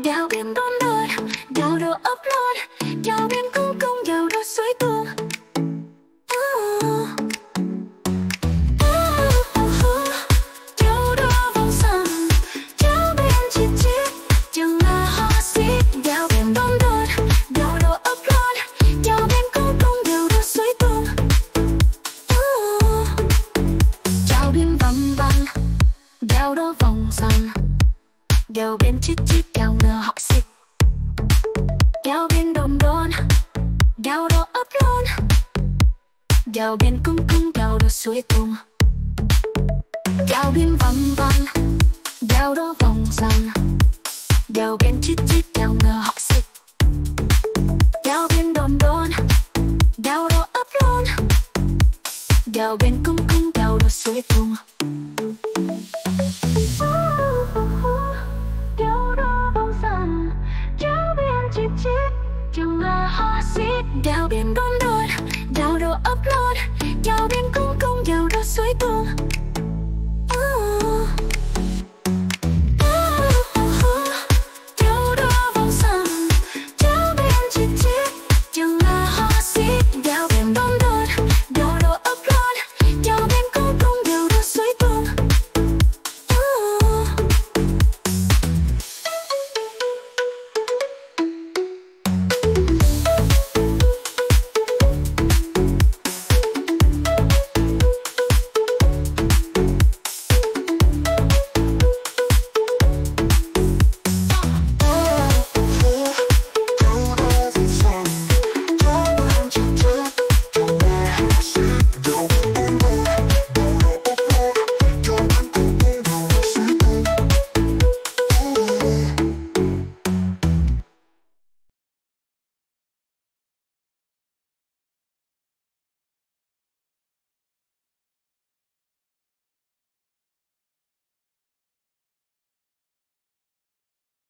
Đào biển đón đón, đào đồ ấp lon, đào biển cung cung, đào đồ suối tuôn. Đào đồ vòng sông, đào biển chít chít, chẳng là hoa xít. Đào biển đón đón, đào đồ ấp lon, đào biển cung cung, đào đồ suối tuôn. Đào biển vòng vòng, đào đồ vòng sông, đào biển chít chít, đào nở học xít. Đào biển đom đóm, đào đồ ấp lon, đào biển cung cung, đào đồ suối tuôn. Đào biển vòng vòng, đào đồ vòng vòng, đào biển chít chít, đào nở học xít. Đào biển đom đóm, đào đồ ấp lon, đào biển cung cung, đào đồ suối tuôn.